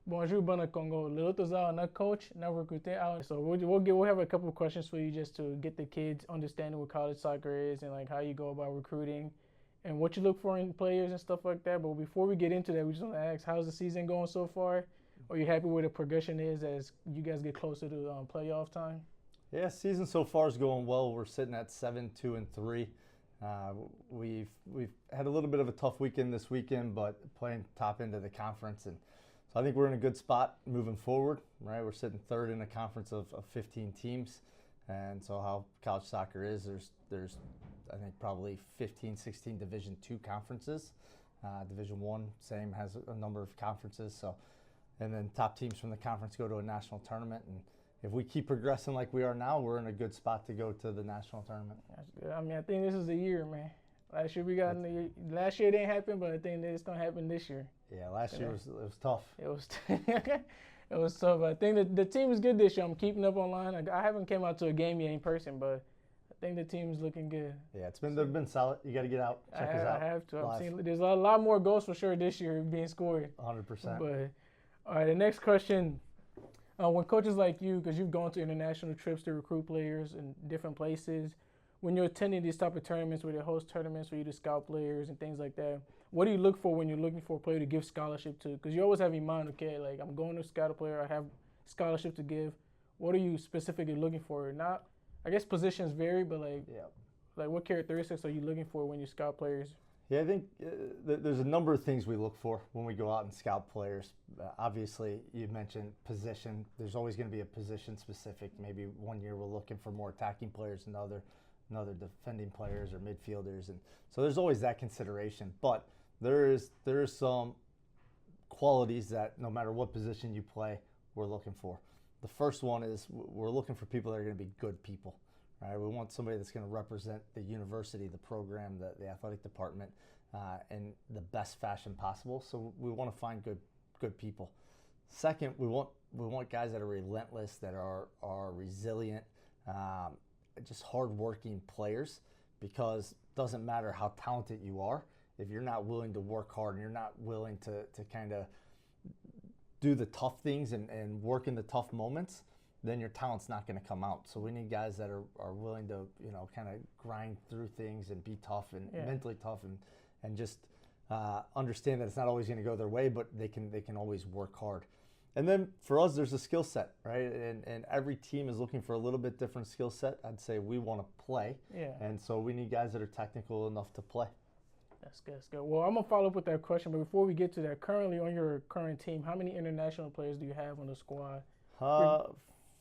Bonjour, bon Congo. L'autre on coach, now recruté. So we'll have a couple of questions for you just to get the kids understanding what college soccer is and like how you go about recruiting and what you look for in players and stuff like that. But before we get into that, we just want to ask, how's the season going so far? Are you happy where the progression is as you guys get closer to playoff time? Yeah, season so far is going well. We're sitting at 7-2-3. We've had a little bit of a tough weekend this weekend, but playing top end of the conference, and so I think we're in a good spot moving forward. Right, we're sitting third in a conference of 15 teams, and so how college soccer is, there's I think probably 15, 16 Division II conferences. Division I, same, has a number of conferences. So, and then top teams from the conference go to a national tournament, and if we keep progressing like we are now, we're in a good spot to go to the national tournament. I mean, I think this is the year, man. Last year last year it didn't happen, but I think it's gonna happen this year. Yeah, last year it was tough. It was it was tough. I think that the team is good this year. I'm keeping up online. I haven't came out to a game yet in person, but I think the team's looking good. Yeah, they've been solid. You got to get out, check us out. I have to. I've seen there's a lot more goals for sure this year being scored. 100%. But all right, the next question. When coaches like you, because you've gone to international trips to recruit players in different places, when you're attending these type of tournaments where they host tournaments for you to scout players and things like that, what do you look for when you're looking for a player to give scholarship to? Because you always have in mind, okay, like I'm going to scout a player, I have scholarship to give. What are you specifically looking for? Not, I guess positions vary, but like what characteristics are you looking for when you scout players? Yeah, I think there's a number of things we look for when we go out and scout players. Obviously, you mentioned position. There's always going to be a position specific. Maybe one year we're looking for more attacking players, another defending players or midfielders, and so there's always that consideration. But there is some qualities that no matter what position you play, we're looking for. The first one is we're looking for people that are going to be good people. Right, we want somebody that's going to represent the university, the program, the athletic department, in the best fashion possible. So we want to find good people. Second, we want guys that are relentless, that are resilient, just hardworking players. Because it doesn't matter how talented you are, if you're not willing to work hard and you're not willing to kind of do the tough things and work in the tough moments, then your talent's not going to come out. So we need guys that are willing to, kind of grind through things and be tough and mentally tough and just understand that it's not always going to go their way, but they can always work hard. And then for us, there's a skill set, right? And every team is looking for a little bit different skill set. I'd say we want to play. Yeah. And so we need guys that are technical enough to play. That's good. That's good. Well, I'm going to follow up with that question, but before we get to that, currently on your current team, how many international players do you have on the squad?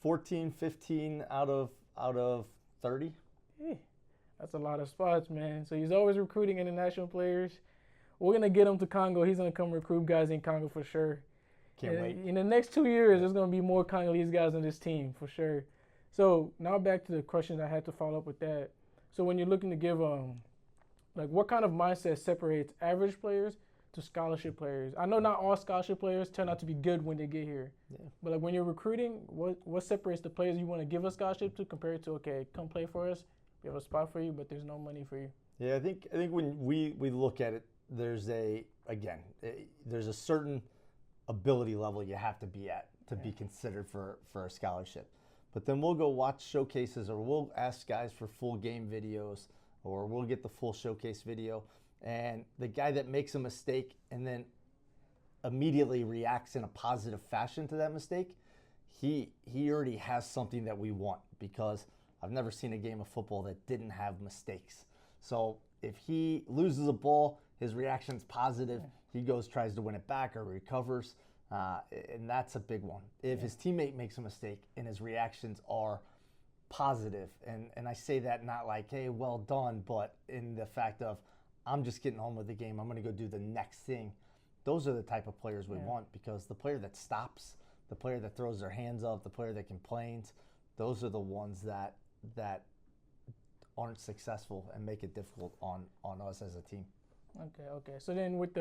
14, 15 out of 30. Yeah, that's a lot of spots, man. So he's always recruiting international players. We're going to get him to Congo. He's going to come recruit guys in Congo for sure. Can't wait. In the next 2 years, there's going to be more Congolese guys on this team for sure. So now back to the question I had to follow up with that. So when you're looking to give, like what kind of mindset separates average players to scholarship players? I know not all scholarship players turn out to be good when they get here. Yeah. But like when you're recruiting, what separates the players you want to give a scholarship to compared to, okay, come play for us, we have a spot for you, but there's no money for you? Yeah, I think when we look at it, there's a certain ability level you have to be at to be considered for a scholarship. But then we'll go watch showcases, or we'll ask guys for full game videos, or we'll get the full showcase video. And the guy that makes a mistake and then immediately reacts in a positive fashion to that mistake, he already has something that we want, because I've never seen a game of football that didn't have mistakes. So if he loses a ball, his reaction's positive. He goes, tries to win it back or recovers, and that's a big one. If his teammate makes a mistake and his reactions are positive, and I say that not like, hey, well done, but in the fact of, I'm just getting on with the game, I'm going to go do the next thing. Those are the type of players we want, because the player that stops, the player that throws their hands up, the player that complains, those are the ones that aren't successful and make it difficult on us as a team. Okay. So then with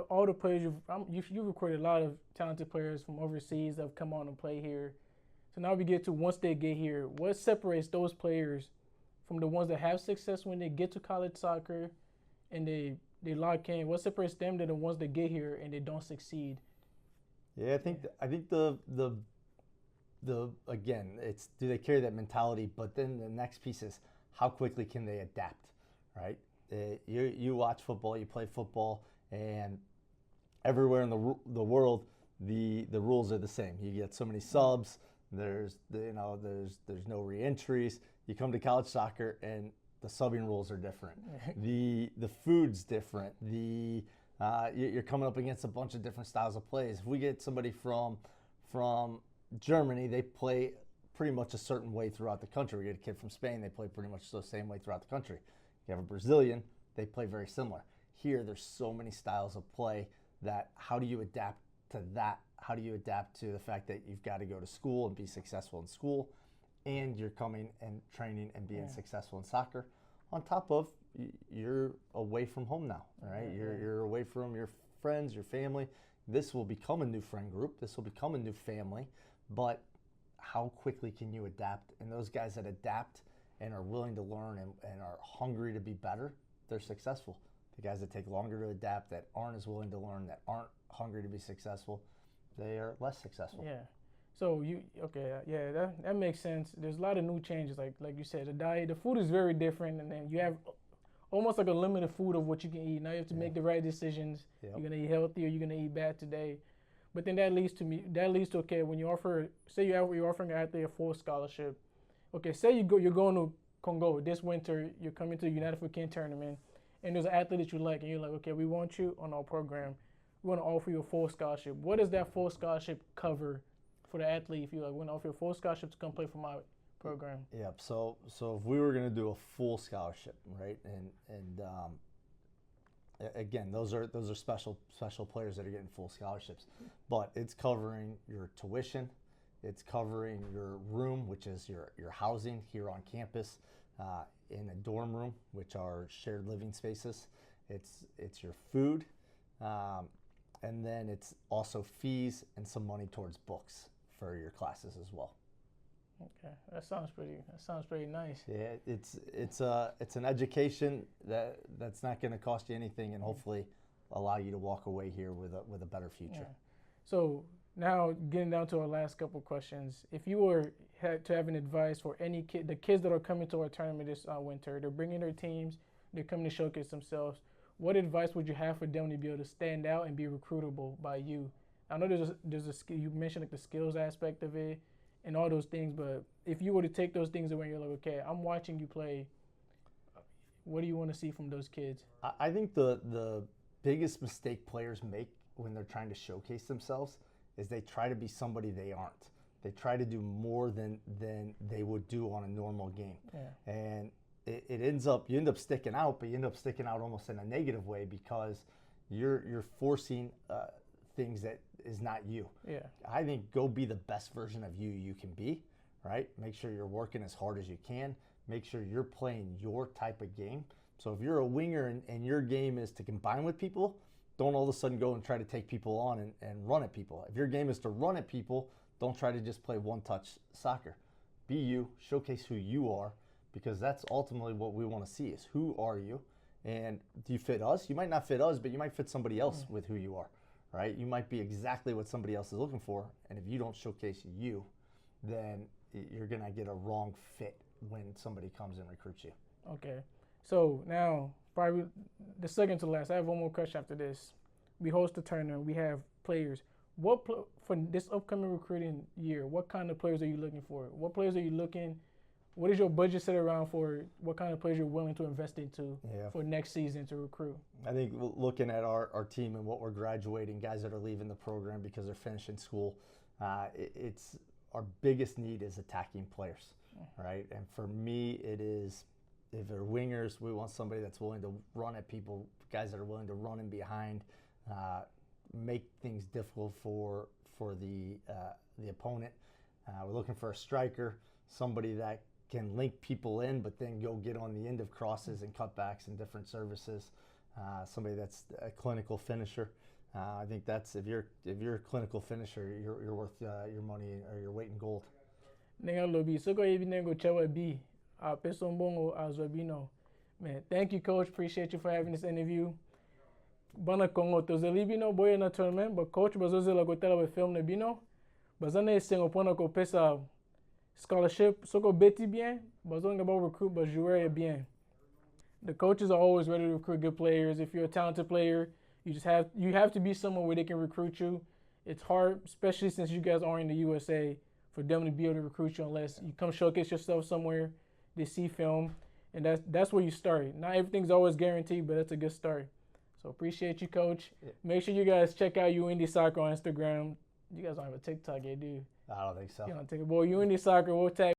all the players you've recruited a lot of talented players from overseas that have come on and play here. So now we get to, once they get here, what separates those players from the ones that have success when they get to college soccer and they lock in? What separates them to the ones that get here and they don't succeed? Yeah, I think the again, it's do they carry that mentality? But then the next piece is how quickly can they adapt, right? You watch football, you play football, and everywhere in the world, the rules are the same. You get so many subs. There's no reentries. You come to college soccer and the subbing rules are different. The food's different. You're coming up against a bunch of different styles of plays. If we get somebody from Germany, they play pretty much a certain way throughout the country. We get a kid from Spain, they play pretty much the same way throughout the country. You have a Brazilian, they play very similar. Here, there's so many styles of play that how do you adapt to that? How do you adapt to the fact that you've got to go to school and be successful in school, and you're coming and training and being successful in soccer, on top of you're away from home now, right? You're away from your friends, your family. This will become a new friend group. This will become a new family, but how quickly can you adapt? And those guys that adapt and are willing to learn and are hungry to be better, they're successful. The guys that take longer to adapt, that aren't as willing to learn, that aren't hungry to be successful, they are less successful. Yeah. So that makes sense. There's a lot of new changes, like you said, the diet, the food is very different, and then you have almost like a limited food of what you can eat. Now you have to make the right decisions. Yep. You're gonna eat healthy or you're gonna eat bad today. But then that leads to okay, when you offer, say you're offering an athlete a full scholarship. Okay, say you're going to Congo this winter, you're coming to the United4Kin tournament, and there's an athlete that you like, and you're like, okay, we want you on our program. We want to offer you a full scholarship. What does that full scholarship cover for the athlete? If you want to offer a full scholarship to come play for my program. Yep. So if we were going to do a full scholarship, right, and again, those are special players that are getting full scholarships, but it's covering your tuition, it's covering your room, which is your housing here on campus, in a dorm room, which are shared living spaces. It's your food, and then it's also fees and some money towards books for your classes as well. Okay, that sounds pretty nice. Yeah, it's an education that's not going to cost you anything, and hopefully allow you to walk away here with a better future. Yeah. So now getting down to our last couple questions, if you had to have an advice for any the kids that are coming to our tournament this winter, they're bringing their teams, they're coming to showcase themselves. What advice would you have for them to be able to stand out and be recruitable by you? I know there's a you mentioned like the skills aspect of it and all those things, but if you were to take those things away and you're like, okay, I'm watching you play, what do you want to see from those kids? I think the biggest mistake players make when they're trying to showcase themselves is they try to be somebody they aren't. They try to do more than they would do on a normal game. Yeah. And you end up sticking out, but you end up sticking out almost in a negative way because you're forcing things that is not you. Yeah. I think go be the best version of you can be, right? Make sure you're working as hard as you can. Make sure you're playing your type of game. So if you're a winger and your game is to combine with people, don't all of a sudden go and try to take people on and run at people. If your game is to run at people, don't try to just play one-touch soccer. Be you, showcase who you are, because that's ultimately what we want to see is who are you, and do you fit us? You might not fit us, but you might fit somebody else with who you are, right? You might be exactly what somebody else is looking for, and if you don't showcase you, then you're going to get a wrong fit when somebody comes and recruits you. Okay. So now, probably the second to last, I have one more question after this. We host a tournament. We have players. For this upcoming recruiting year, what kind of players are you looking for? What players are you looking? What is your budget set around for? What kind of players you're willing to invest into for next season to recruit? I think looking at our team and what we're graduating, guys that are leaving the program because they're finishing school, it's our biggest need is attacking players, right? And for me, it is, if they're wingers, we want somebody that's willing to run at people, guys that are willing to run in behind, make things difficult for the opponent. We're looking for a striker, somebody that can link people in, but then go get on the end of crosses and cutbacks and different services. Somebody that's a clinical finisher. I think that's if you're a clinical finisher, you're worth your money or your weight in gold. Man, thank you, Coach. Appreciate you for having this interview. Bana Congo to zelibino boy na tournament, but coach bazoze la gotela be film ne bino. Bazane sengo pona ko pesa scholarship, soko beti bien, bazonga about recruit but joueurs bien. The coaches are always ready to recruit good players. If you're a talented player, you have to be somewhere where they can recruit you. It's hard, especially since you guys are in the USA, for them to be able to recruit you unless you come showcase yourself somewhere, they see film, and that's where you start. Not everything's always guaranteed, but that's a good start. So appreciate you, Coach. Yeah. Make sure you guys check out UND Soccer on Instagram. You guys don't have a TikTok yet, do you? I don't think so. You don't take a boy. UND Soccer. We'll tag